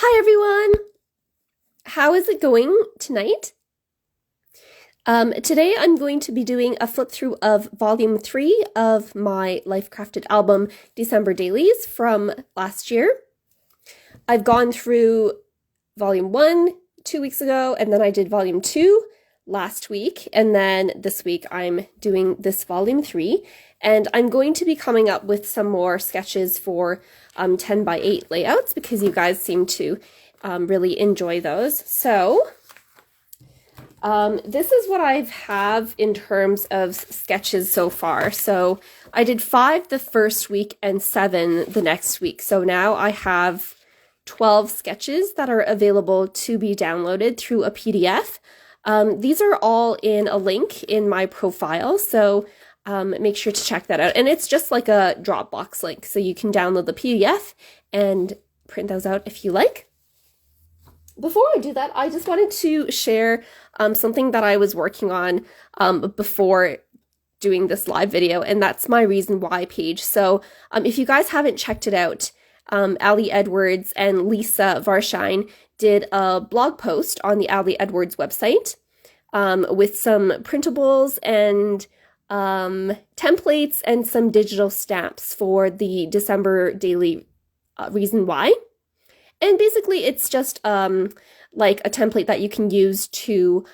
Hi everyone! How is it going tonight? Today I'm going to be doing a flip through of volume 3 of my Life Crafted album December dailies from last year. I've gone through volume 1 2 weeks ago, and then I did volume 2 last week, and then this week I'm doing this volume 3, and I'm going to be coming up with some more sketches for 10 by 8 layouts because you guys seem to really enjoy those. So this is what I have in terms of sketches so far. So I did 5 the first week and 7 the next week. So now I have 12 sketches that are available to be downloaded through a PDF. These are all in a link in my profile, so make sure to check that out. And it's just like a Dropbox link, so you can download the PDF and print those out if you like. Before I do that, I just wanted to share something that I was working on before doing this live video, and that's my Reason Why page. So if you guys haven't checked it out, Ali Edwards and Lisa Varshine did a blog post on the Ali Edwards website with some printables and templates and some digital stamps for the December daily Reason Why. And basically it's just like a template that you can use to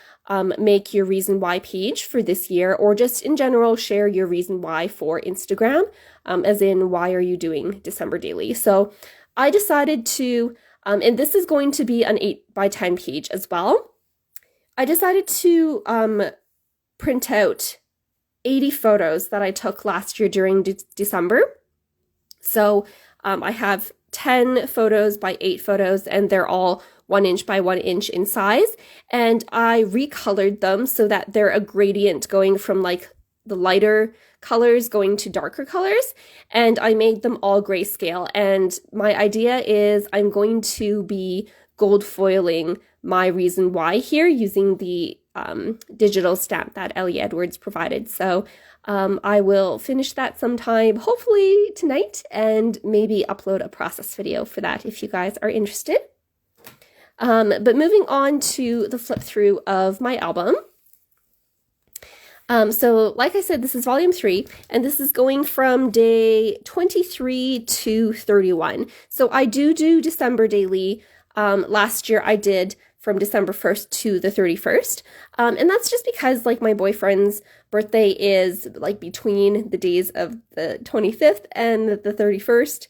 make your Reason Why page for this year, or just in general share your Reason Why for Instagram, as in why are you doing December daily. So I decided to, and this is going to be an 8 by 10 page as well. I decided to print out 80 photos that I took last year during December. So I have 10 photos by 8 photos, and they're all 1 inch by 1 inch in size. And I recolored them so that they're a gradient going from like the lighter colors going to darker colors. And I made them all grayscale. And my idea is I'm going to be gold foiling my Reason Why here using the digital stamp that Ellie Edwards provided. So I will finish that sometime, hopefully tonight, and maybe upload a process video for that if you guys are interested. But moving on to the flip through of my album. So like I said, this is volume 3, and this is going from day 23 to 31. So I do December daily. Last year I did from December 1st to the 31st. And that's just because like my boyfriend's birthday is like between the days of the 25th and the 31st.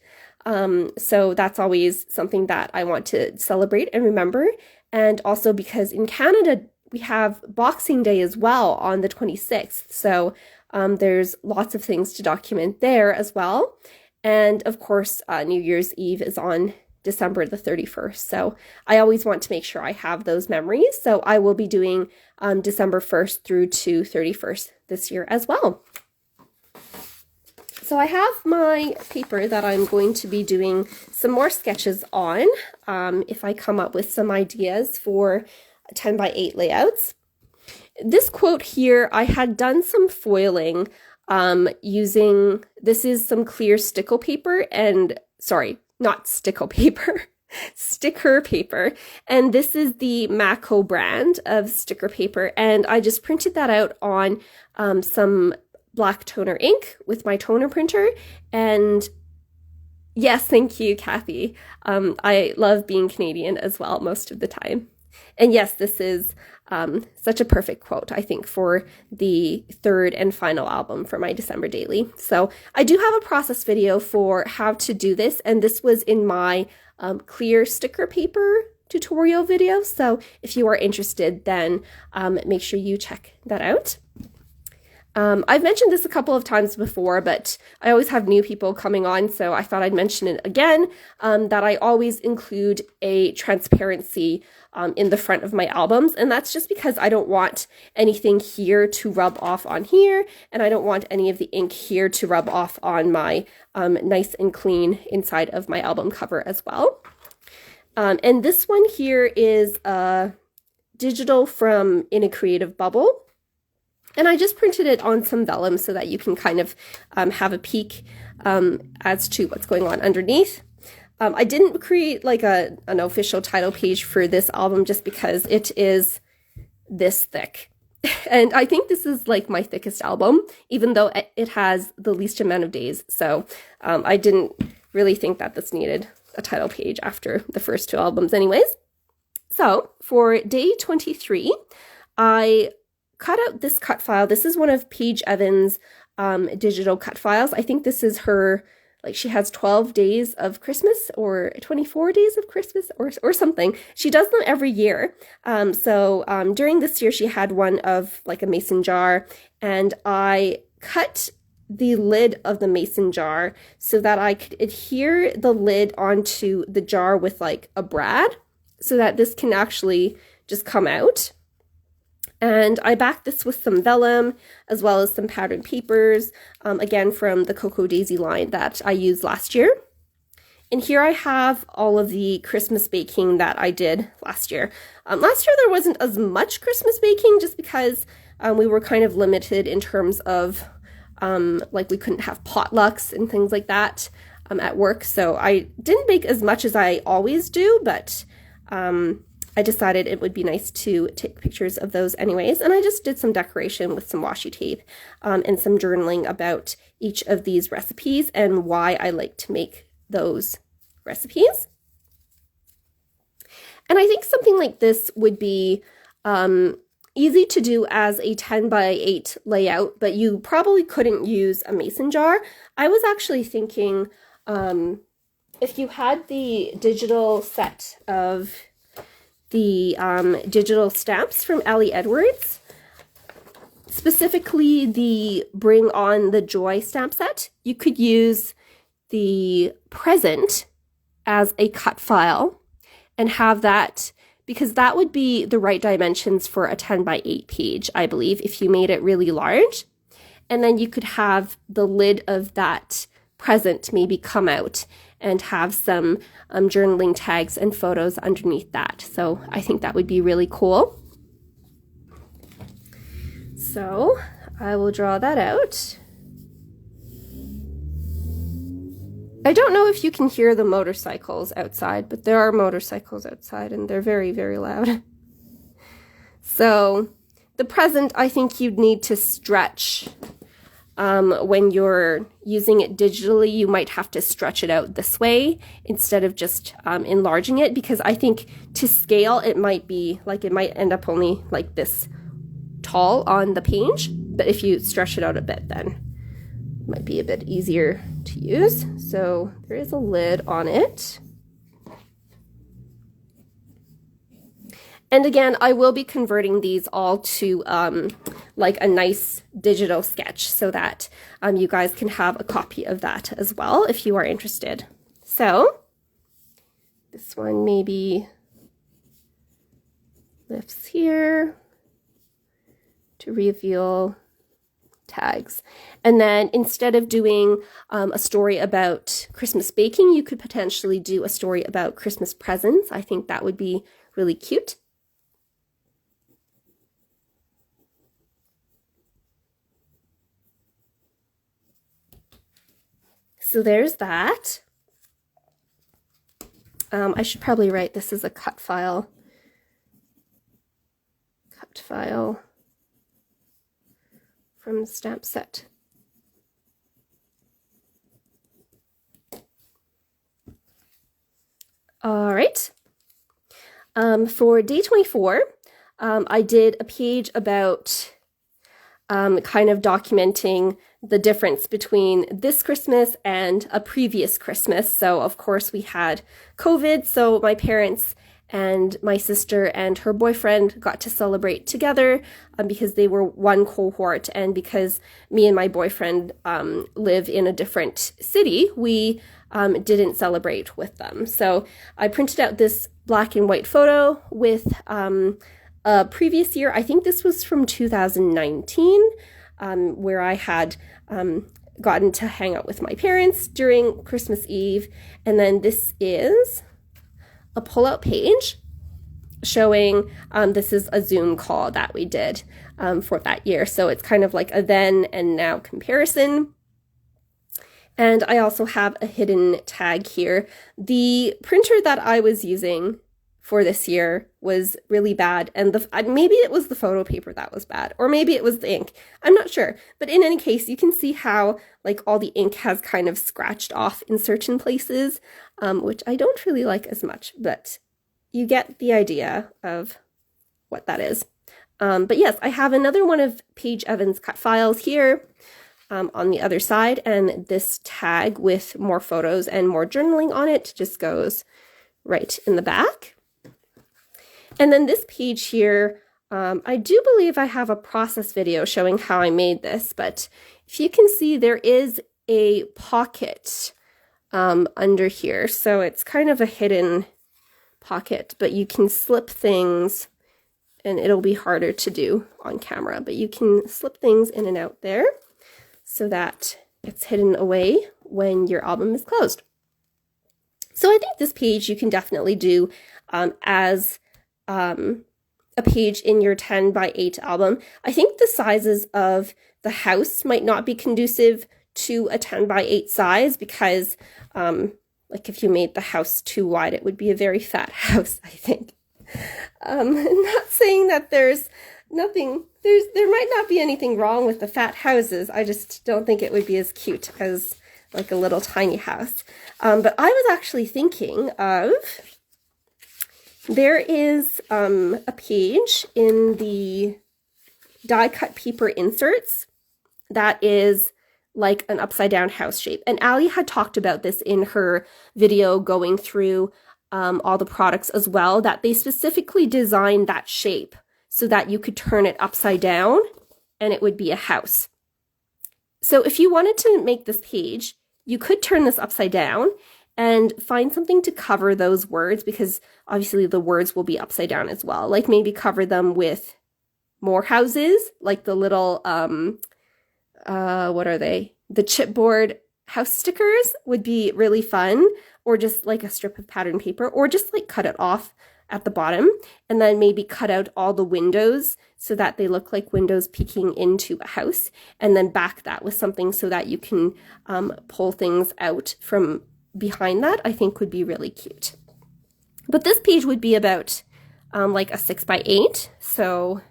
So that's always something that I want to celebrate and remember. And also because in Canada, we have Boxing Day as well on the 26th. So there's lots of things to document there as well. And of course, New Year's Eve is on December the 31st. So I always want to make sure I have those memories. So I will be doing December 1st through to 31st this year as well. So I have my paper that I'm going to be doing some more sketches on if I come up with some ideas for 10 by 8 layouts. This quote here, I had done some foiling using, this is some clear sticker paper, and sorry, not sticker paper, sticker paper. And this is the Mako brand of sticker paper. And I just printed that out on some black toner ink with my toner printer. And yes, thank you, Kathy. I love being Canadian as well most of the time. And yes, this is such a perfect quote, I think, for the 3rd and final album for my December daily. So I do have a process video for how to do this, and this was in my clear sticker paper tutorial video. So if you are interested, then make sure you check that out. I've mentioned this a couple of times before, but I always have new people coming on, so I thought I'd mention it again, that I always include a transparency in the front of my albums, and that's just because I don't want anything here to rub off on here, and I don't want any of the ink here to rub off on my nice and clean inside of my album cover as well. And this one here is digital from In a Creative Bubble. And I just printed it on some vellum so that you can kind of have a peek as to what's going on underneath. I didn't create like an official title page for this album just because it is this thick. And I think this is like my thickest album, even though it has the least amount of days. So I didn't really think that this needed a title page after the first two albums anyways. So for day 23, I cut out this cut file. This is one of Paige Evans' digital cut files. I think this is her, like she has 12 days of Christmas or 24 days of Christmas or something. She does them every year. So during this year, she had one of like a mason jar, and I cut the lid of the mason jar so that I could adhere the lid onto the jar with like a brad so that this can actually just come out. And I backed this with some vellum as well as some patterned papers, again from the Cocoa Daisy line that I used last year. And here I have all of the Christmas baking that I did last year. Last year there wasn't as much Christmas baking just because we were kind of limited in terms of like we couldn't have potlucks and things like that at work. So I didn't bake as much as I always do, but I decided it would be nice to take pictures of those anyways. And I just did some decoration with some washi tape and some journaling about each of these recipes and why I like to make those recipes. And I think something like this would be easy to do as a 10 by 8 layout, but you probably couldn't use a mason jar. I was actually thinking if you had the digital set of the digital stamps from Ellie Edwards, specifically the Bring On the Joy stamp set, you could use the present as a cut file and have that, because that would be the right dimensions for a 10 by 8 page, I believe, if you made it really large. And then you could have the lid of that present maybe come out and have some journaling tags and photos underneath that. So I think that would be really cool. So I will draw that out. I don't know if you can hear the motorcycles outside, but there are motorcycles outside and they're very, very loud. So the present, I think you'd need to stretch. When you're using it digitally, you might have to stretch it out this way instead of just enlarging it, because I think to scale it might be like it might end up only like this tall on the page, but if you stretch it out a bit, then it might be a bit easier to use. So there is a lid on it. And again, I will be converting these all to like a nice digital sketch so that you guys can have a copy of that as well if you are interested. So this one maybe lifts here to reveal tags. And then instead of doing a story about Christmas baking, you could potentially do a story about Christmas presents. I think that would be really cute. So there's that. I should probably write this as a cut file. Cut file from the stamp set. All right. For day 24, I did a page about kind of documenting the difference between this Christmas and a previous Christmas. So of course we had COVID, so my parents and my sister and her boyfriend got to celebrate together because they were one cohort, and because me and my boyfriend live in a different city, we didn't celebrate with them. So I printed out this black and white photo with a previous year. I think this was from 2019, where I had gotten to hang out with my parents during Christmas Eve. And then this is a pull-out page showing this is a Zoom call that we did for that year. So it's kind of like a then and now comparison. And I also have a hidden tag here. The printer that I was using for this year was really bad, and maybe it was the photo paper that was bad, or maybe it was the ink. I'm not sure, but in any case, you can see how like all the ink has kind of scratched off in certain places, which I don't really like as much, but you get the idea of what that is. But yes, I have another one of Paige Evans' cut files here on the other side, and this tag with more photos and more journaling on it just goes right in the back. And then this page here, I do believe I have a process video showing how I made this, but if you can see, there is a pocket under here. So it's kind of a hidden pocket, but you can slip things, and it'll be harder to do on camera, but you can slip things in and out there so that it's hidden away when your album is closed. So I think this page you can definitely do as a page in your 10 by 8 album. I think the sizes of the house might not be conducive to a 10 by 8 size because like if you made the house too wide, it would be a very fat house, I think. Not saying that there might not be anything wrong with the fat houses. I just don't think it would be as cute as like a little tiny house. But I was actually thinking of, there is a page in the die cut paper inserts that is like an upside down house shape. And Allie had talked about this in her video going through all the products as well, that they specifically designed that shape so that you could turn it upside down and it would be a house. So if you wanted to make this page, you could turn this upside down and find something to cover those words, because obviously the words will be upside down as well. Like maybe cover them with more houses, like the little, what are they? The chipboard house stickers would be really fun, or just like a strip of pattern paper, or just like cut it off at the bottom and then maybe cut out all the windows so that they look like windows peeking into a house, and then back that with something so that you can pull things out from behind that. I think would be really cute. But this page would be about like a 6 by 8, so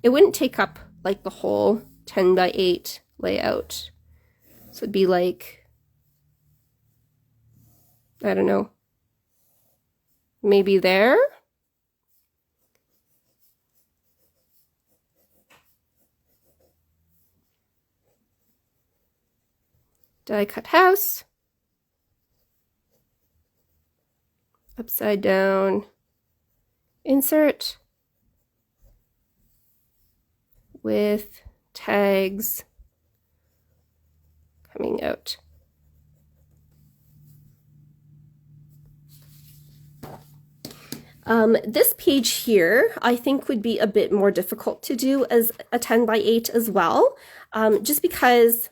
it wouldn't take up like the whole 10 by 8 layout. So it'd be like, I don't know, maybe there. Die cut house, upside down insert with tags coming out. This page here, I think would be a bit more difficult to do as a 10 by 8 as well, just because,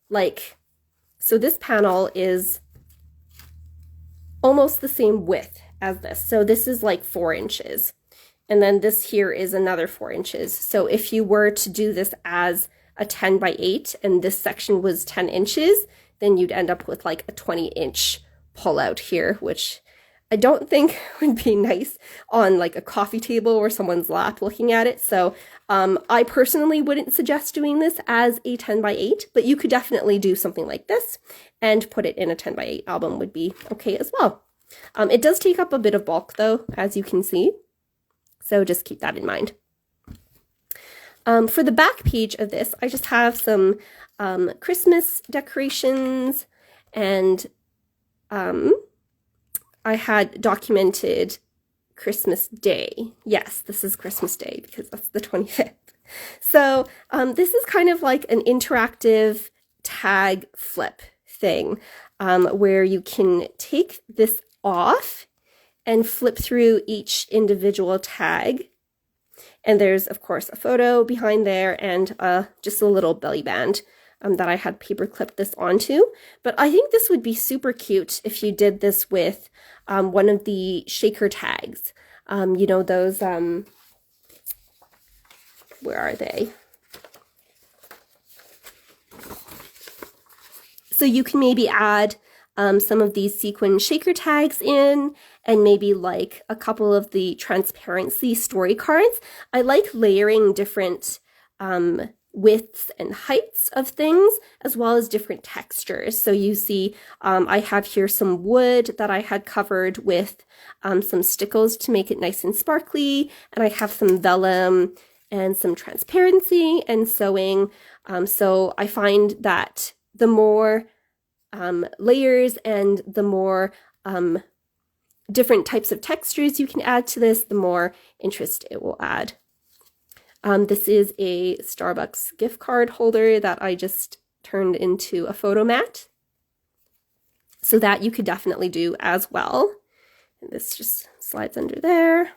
like, so this panel is almost the same width as this. So this is like 4 inches. And then this here is another 4 inches. So if you were to do this as a 10 by 8 and this section was 10 inches, then you'd end up with like a 20-inch pullout here, which I don't think would be nice on like a coffee table or someone's lap looking at it. So I personally wouldn't suggest doing this as a 10 by 8, but you could definitely do something like this and put it in a 10 by 8 album would be okay as well. It does take up a bit of bulk though, as you can see. So just keep that in mind. For the back page of this, I just have some Christmas decorations, and I had documented Christmas Day. Yes, this is Christmas Day because that's the 25th. So this is kind of like an interactive tag flip thing where you can take this off and flip through each individual tag. And there's, of course, a photo behind there and just a little belly band that I had paper clipped this onto. But I think this would be super cute if you did this with one of the shaker tags. You know, those, where are they? So you can maybe add some of these sequin shaker tags in, and maybe like a couple of the transparency story cards. I like layering different widths and heights of things, as well as different textures. So you see, I have here some wood that I had covered with some stickles to make it nice and sparkly, and I have some vellum and some transparency and sewing. So I find that the more layers and the more different types of textures you can add to this, the more interest it will add. This is a Starbucks gift card holder that I just turned into a photo mat. So that you could definitely do as well. And this just slides under there.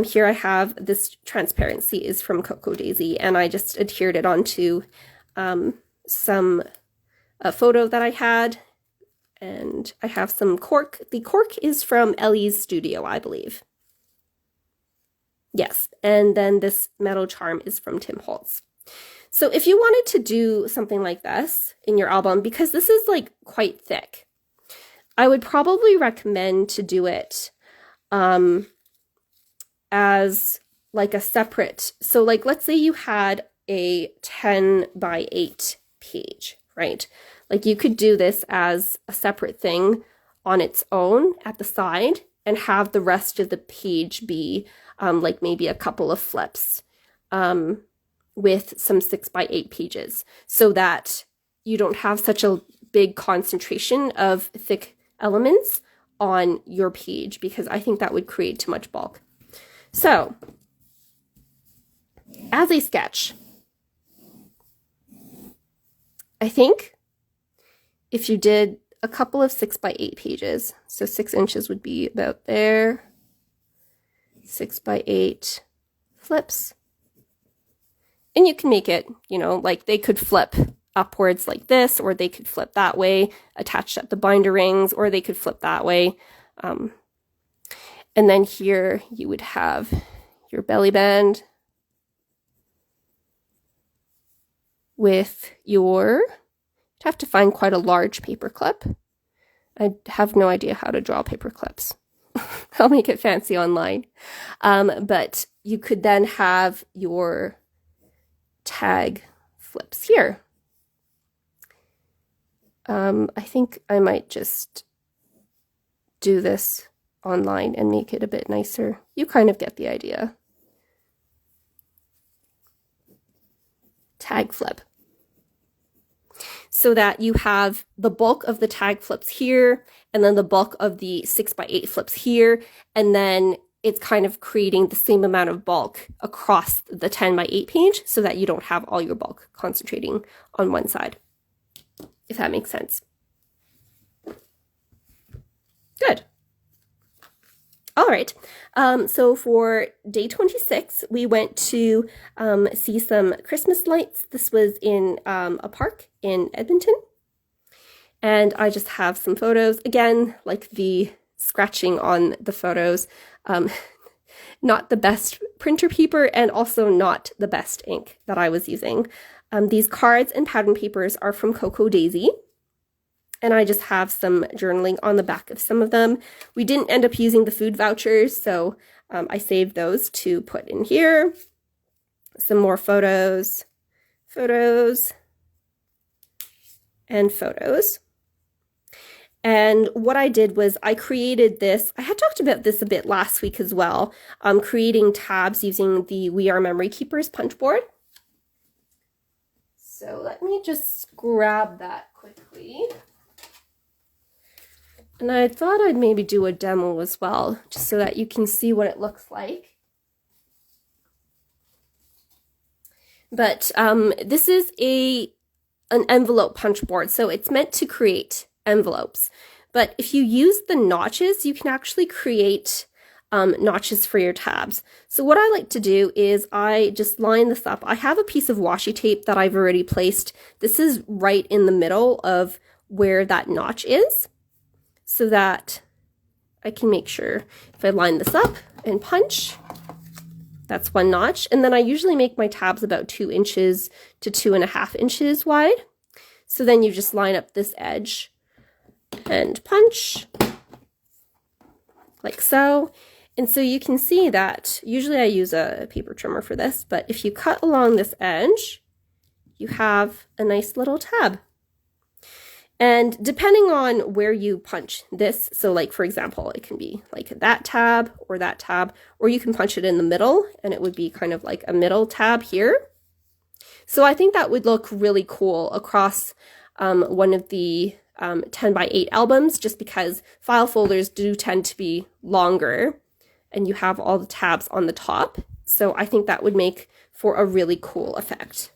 Here I have this transparency is from Cocoa Daisy, and I just adhered it onto a photo that I had. And I have some cork. The cork is from Ellie's Studio, I believe. Yes, and then this metal charm is from Tim Holtz. So if you wanted to do something like this in your album, because this is like quite thick, I would probably recommend to do it as like a separate, so like let's say you had a 10 by 8 page, right? Like you could do this as a separate thing on its own at the side and have the rest of the page be like maybe a couple of flips with some 6 by 8 pages, so that you don't have such a big concentration of thick elements on your page, because I think that would create too much bulk. So as a sketch, I think if you did a couple of 6 by 8 pages, so 6 inches would be about there, 6 by 8 flips, and you can make it, you know, like they could flip upwards like this, or they could flip that way, attached at the binder rings, or they could flip that way. And then here you would have your belly band with your, you'd have to find quite a large paper clip. I have no idea how to draw paper clips. I'll make it fancy online. But you could then have your tag flips here. I think I might just do this online and make it a bit nicer. You kind of get the idea. Tag flip. So that you have the bulk of the tag flips here, and then the bulk of the 6 by 8 flips here, and then it's kind of creating the same amount of bulk across the 10 by 8 page, so that you don't have all your bulk concentrating on one side, if that makes sense. Good. All right, so for day 26, we went to see some Christmas lights. This was in a park in Edmonton. And I just have some photos. Again, like the scratching on the photos, not the best printer paper, and also not the best ink that I was using. These cards and pattern papers are from Cocoa Daisy. And I just have some journaling on the back of some of them. We didn't end up using the food vouchers, so I saved those to put in here. Some more photos, and photos. And what I did was I created this. I had talked about this a bit last week as well, creating tabs using the We Are Memory Keepers punch board. So let me just grab that quickly. And I thought I'd maybe do a demo as well, just so that you can see what it looks like. But this is an envelope punch board, so it's meant to create envelopes. But if you use the notches, you can actually create notches for your tabs. So what I like to do is I just line this up. I have a piece of washi tape that I've already placed. This is right in the middle of where that notch is, so that I can make sure if I line this up and punch, that's one notch. And then I usually make my tabs about 2 inches to 2.5 inches wide. So then you just line up this edge and punch like so. And so you can see that usually I use a paper trimmer for this, but if you cut along this edge, you have a nice little tab. And depending on where you punch this, so like for example, it can be like that tab, or you can punch it in the middle and it would be kind of like a middle tab here. So I think that would look really cool across one of the 10x8 albums, just because file folders do tend to be longer and you have all the tabs on the top. So I think that would make for a really cool effect.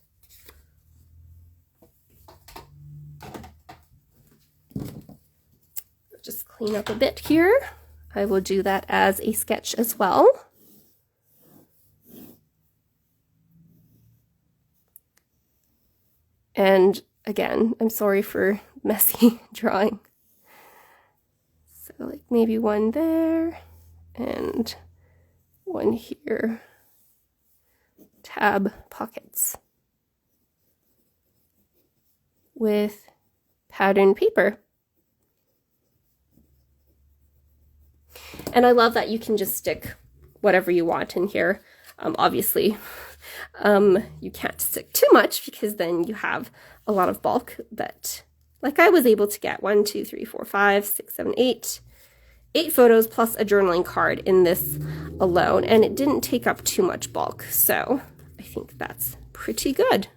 Just clean up a bit here. I will do that as a sketch as well. And again, I'm sorry for messy drawing. So like maybe one there and one here. Tab pockets with pattern paper. And I love that you can just stick whatever you want in here. Obviously, you can't stick too much because then you have a lot of bulk, but like I was able to get 1, 2, 3, 4, 5, 6, 7, 8 photos plus a journaling card in this alone, and it didn't take up too much bulk. So I think that's pretty good.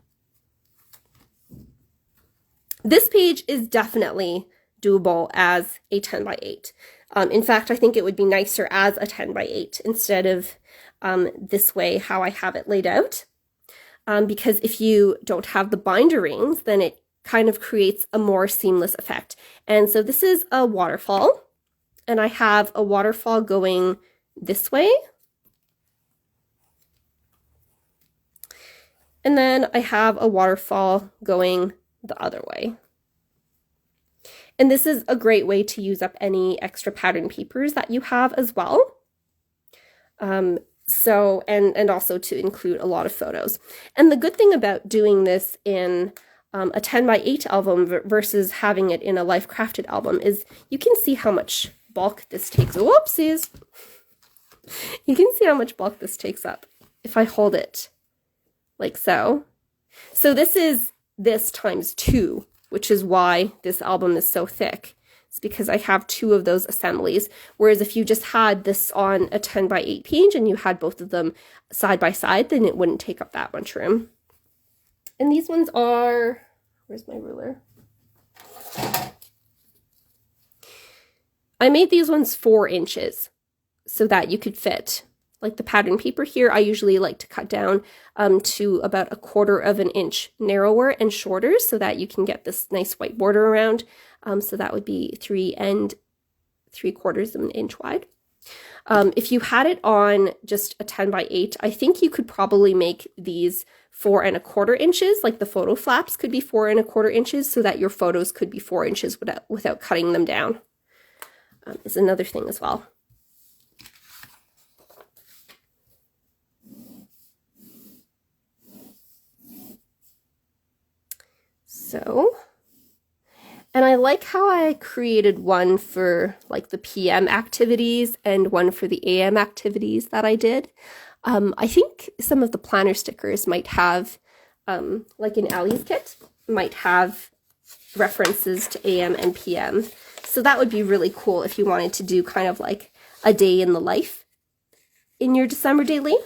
This page is definitely doable as a 10x8. In fact, I think it would be nicer as a 10x8 instead of this way, how I have it laid out. Because if you don't have the binder rings, then it kind of creates a more seamless effect. And so this is a waterfall, and I have a waterfall going this way. And then I have a waterfall going the other way. And this is a great way to use up any extra pattern papers that you have as well. And also to include a lot of photos. And the good thing about doing this in a 10x8 album versus having it in a Life Crafted album is you can see how much bulk this takes. Whoopsies! You can see how much bulk this takes up if I hold it like so. So this is this times 2, which is why this album is so thick. It's because I have 2 of those assemblies. Whereas if you just had this on a 10x8 page and you had both of them side by side, then it wouldn't take up that much room. And these ones are, where's my ruler? I made these ones 4 inches so that you could fit. Like the pattern paper here, I usually like to cut down to about 1/4 of an inch narrower and shorter so that you can get this nice white border around. So that would be 3 3/4 of an inch wide. If you had it on just a 10x8, I think you could probably make these 4 1/4 inches, like the photo flaps could be 4 1/4 inches so that your photos could be 4 inches without cutting them down. Is another thing as well. So, and I like how I created one for like the PM activities and one for the AM activities that I did. I think some of the planner stickers might have, like in Allie's kit, might have references to AM and PM. So that would be really cool if you wanted to do kind of like a day in the life in your December daily.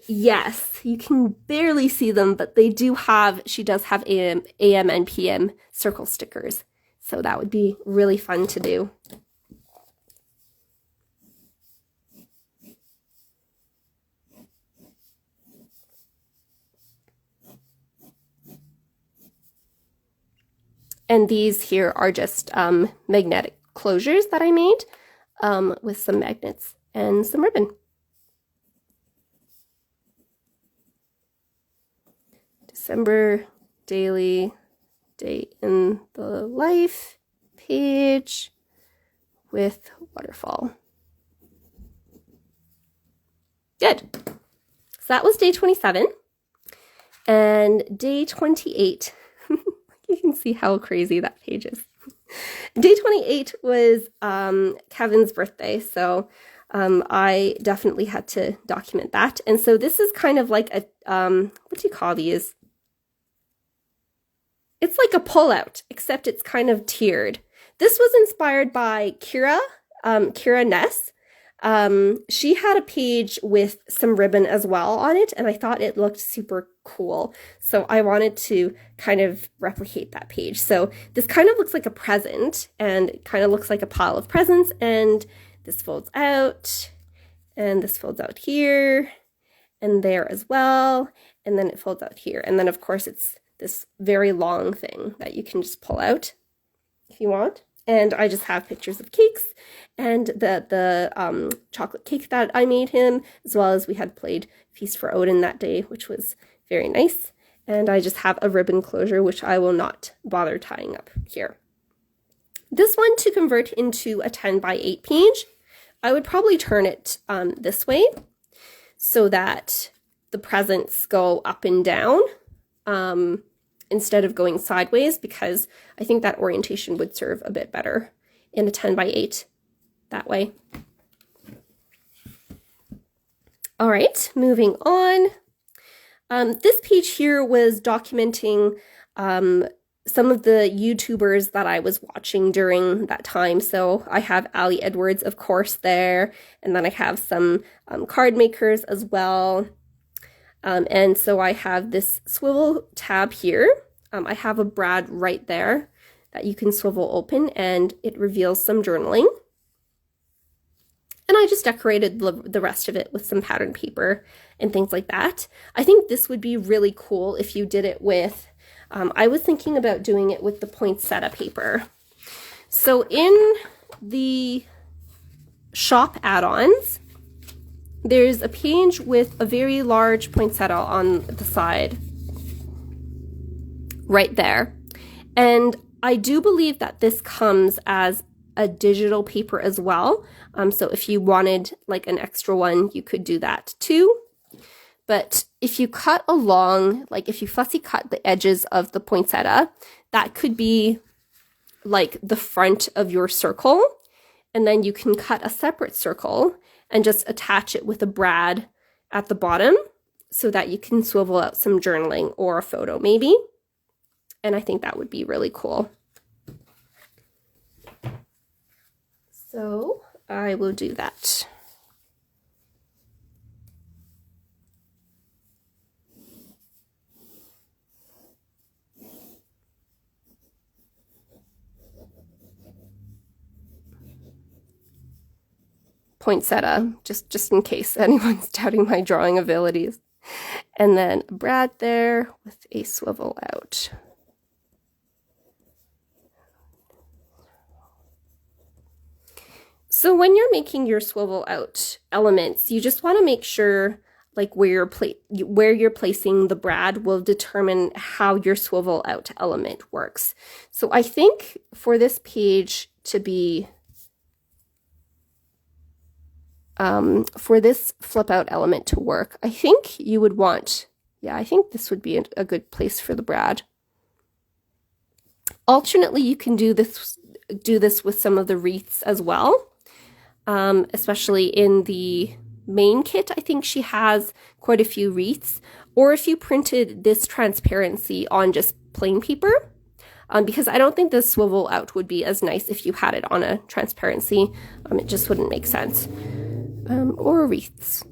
Yes, you can barely see them, but they do have, she does have AM and PM circle stickers. So that would be really fun to do. And these here are just magnetic closures that I made with some magnets and some ribbon. December daily, day in the life page with waterfall. Good. So that was day 27. And day 28, you can see how crazy that page is. Day 28 was Kevin's birthday, so I definitely had to document that. And so this is kind of like a, what do you call these? It's like a pull-out, except it's kind of tiered. This was inspired by Kira Ness. She had a page with some ribbon as well on it, and I thought it looked super cool. So I wanted to kind of replicate that page. So this kind of looks like a present, and it kind of looks like a pile of presents, and this folds out, and this folds out here, and there as well, and then it folds out here. And then of course it's this very long thing that you can just pull out if you want. And I just have pictures of cakes and the chocolate cake that I made him, as well as we had played Feast for Odin that day, which was very nice. And I just have a ribbon closure, which I will not bother tying up here. This one, to convert into a 10 by 8 page, I would probably turn it this way so that the presents go up and down instead of going sideways, because I think that orientation would serve a bit better in a 10 by 8 that way. All right, moving on. This page here was documenting some of the YouTubers that I was watching during that time. So I have Ali Edwards, of course, there, and then I have some card makers as well. And so I have this swivel tab here. I have a brad right there that you can swivel open, and it reveals some journaling. And I just decorated the rest of it with some pattern paper and things like that. I think this would be really cool if you did it with, I was thinking about doing it with the poinsettia paper. So in the shop add-ons, there's a page with a very large poinsettia on the side, right there. And I do believe that this comes as a digital paper as well. So if you wanted like an extra one, you could do that too. But if you cut along, like if you fussy cut the edges of the poinsettia, that could be like the front of your circle. And then you can cut a separate circle and just attach it with a brad at the bottom so that you can swivel out some journaling or a photo maybe. And I think that would be really cool. So I will do that. Poinsettia, just in case anyone's doubting my drawing abilities. And then a brad there with a swivel out. So when you're making your swivel out elements, you just want to make sure like where you're placing the brad will determine how your swivel out element works. So I think for this page to be for this flip out element to work, I think you would want, I think this would be a good place for the brad. Alternately, you can do this with some of the wreaths as well, especially in the main kit. I think she has quite a few wreaths, or if you printed this transparency on just plain paper, because I don't think the swivel out would be as nice if you had it on a transparency. It just wouldn't make sense. Or wreaths.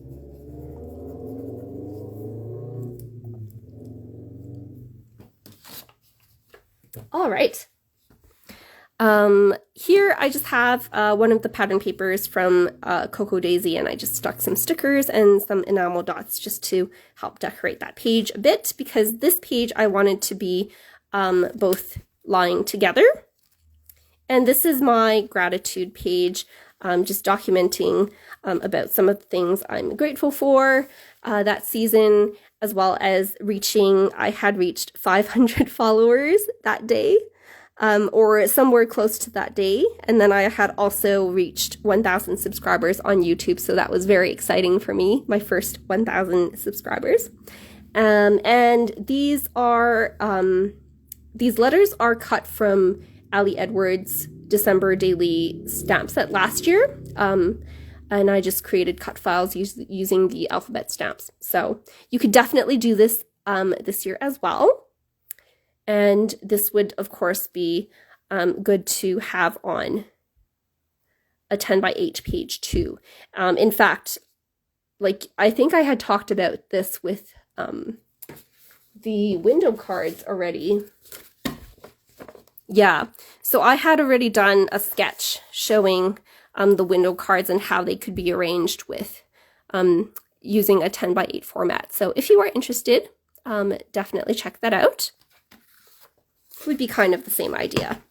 All right. Here I just have one of the pattern papers from Cocoa Daisy, and I just stuck some stickers and some enamel dots just to help decorate that page a bit, because this page I wanted to be both lying together. And this is my gratitude page, just documenting about some of the things I'm grateful for that season, as well as I had reached 500 followers that day, or somewhere close to that day. And then I had also reached 1,000 subscribers on YouTube, so that was very exciting for me, my first 1,000 subscribers. And these letters are cut from Ali Edwards' December daily stamp set last year. And I just created cut files using the alphabet stamps. So you could definitely do this this year as well. And this would, of course, be good to have on a 10 by 8 page too. In fact, like I think I had talked about this with the window cards already. Yeah, so I had already done a sketch showing the window cards and how they could be arranged with using a 10 by 8 format. So if you are interested, definitely check that out. It would be kind of the same idea.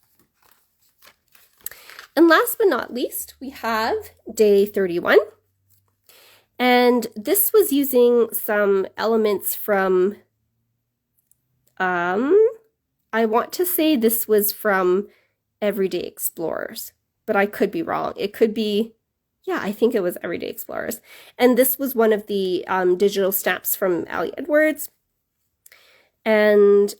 And last but not least, we have day 31. And this was using some elements from, I want to say this was from Everyday Explorers, but I could be wrong. It could be, yeah, I think it was Everyday Explorers. And this was one of the digital stamps from Ali Edwards. And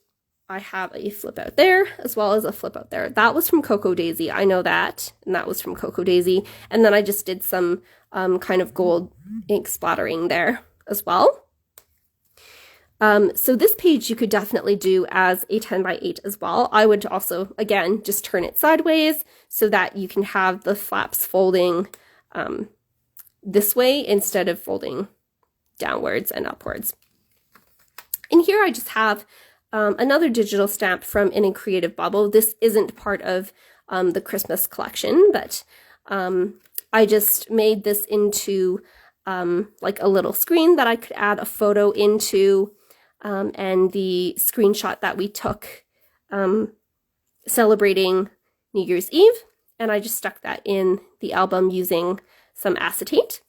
I have a flip out there as well as a flip out there. That was from Cocoa Daisy. I know that. And that was from Cocoa Daisy. And then I just did some kind of gold ink splattering there as well. So this page you could definitely do as a 10 by 8 as well. I would also, again, just turn it sideways so that you can have the flaps folding this way instead of folding downwards and upwards. And here I just have another digital stamp from In a Creative Bubble. This isn't part of the Christmas collection, but I just made this into like a little screen that I could add a photo into, and the screenshot that we took celebrating New Year's Eve. And I just stuck that in the album using some acetate.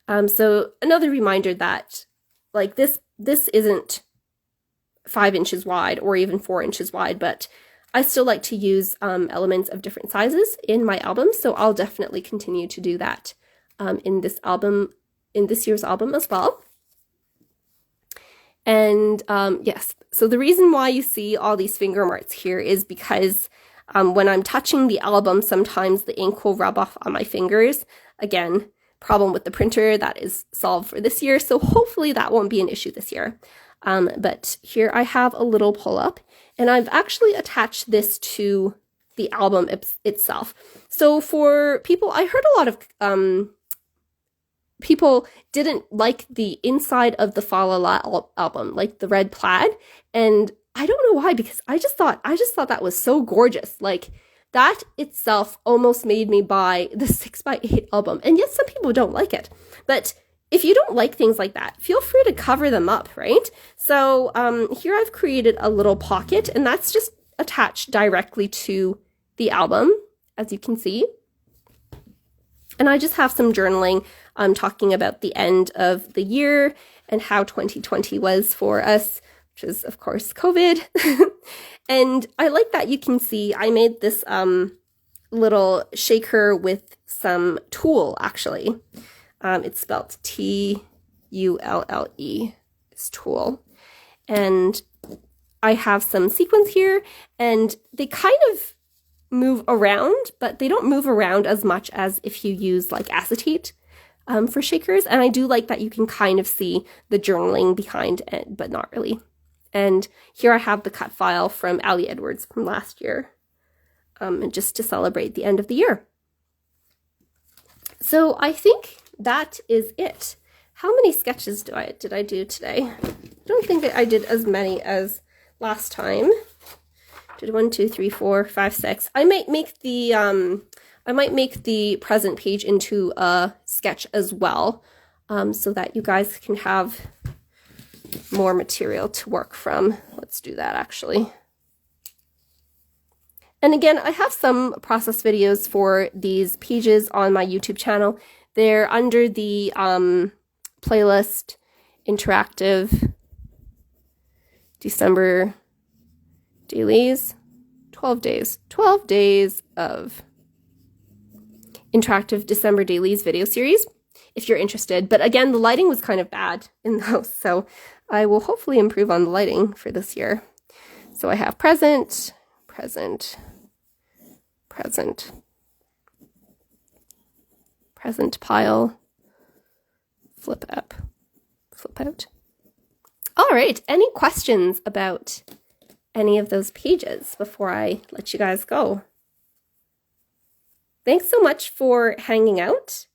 So another reminder that like this isn't 5 inches wide or even 4 inches wide, but I still like to use elements of different sizes in my albums, so I'll definitely continue to do that in this year's album as well. And yes, so the reason why you see all these finger marks here is because when I'm touching the album, sometimes the ink will rub off on my fingers. Again, problem with the printer, that is solved for this year, so hopefully that won't be an issue this year. But here I have a little pull-up, and I've actually attached this to the album itself. So for people, I heard a lot of people didn't like the inside of the Fa La La album, like the red plaid, and I don't know why, because I just thought that was so gorgeous. Like that itself almost made me buy the 6x8 album, and yet some people don't like it. But if you don't like things like that, feel free to cover them up, right? So here I've created a little pocket, and that's just attached directly to the album, as you can see. And I just have some journaling talking about the end of the year and how 2020 was for us, which is, of course, COVID. And I like that you can see I made this little shaker with some tulle, actually. It's spelled Tulle, is tulle. And I have some sequins here, and they kind of move around, but they don't move around as much as if you use like acetate for shakers. And I do like that you can kind of see the journaling behind it, but not really. And here I have the cut file from Ali Edwards from last year, just to celebrate the end of the year. So I think that is it. How many sketches did I do today? I don't think that I did as many as last time. Did 1, 2, 3, 4, 5, 6. I might make the present page into a sketch as well, so that you guys can have more material to work from. Let's do that actually. And again, I have some process videos for these pages on my YouTube channel. They're under the playlist interactive December dailies, 12 days of interactive December dailies video series. if you're interested. But again, the lighting was kind of bad in those, so I will hopefully improve on the lighting for this year. So I have present, present, present, present pile, flip up, flip out. All right, any questions about any of those pages before I let you guys go? Thanks so much for hanging out.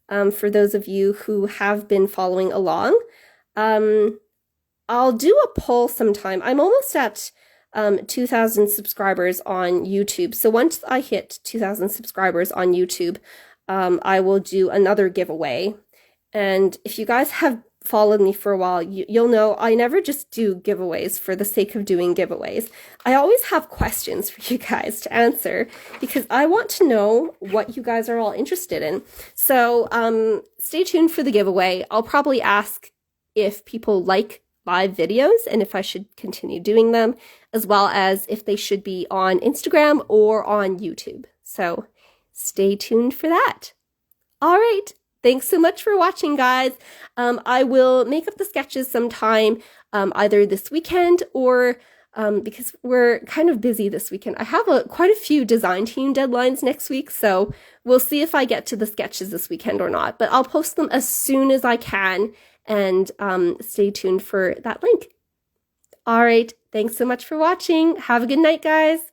For those of you who have been following along, I'll do a poll sometime. I'm almost at 2,000 subscribers on YouTube. So once I hit 2,000 subscribers on YouTube, I will do another giveaway. And if you guys have followed me for a while, you'll know I never just do giveaways for the sake of doing giveaways. I always have questions for you guys to answer because I want to know what you guys are all interested in. So stay tuned for the giveaway. I'll probably ask if people like live videos and if I should continue doing them, as well as if they should be on Instagram or on YouTube. So stay tuned for that. All right. Thanks so much for watching, guys. I will make up the sketches sometime, either this weekend or because we're kind of busy this weekend. I have quite a few design team deadlines next week, so we'll see if I get to the sketches this weekend or not. But I'll post them as soon as I can, and stay tuned for that link. All right. Thanks so much for watching. Have a good night, guys.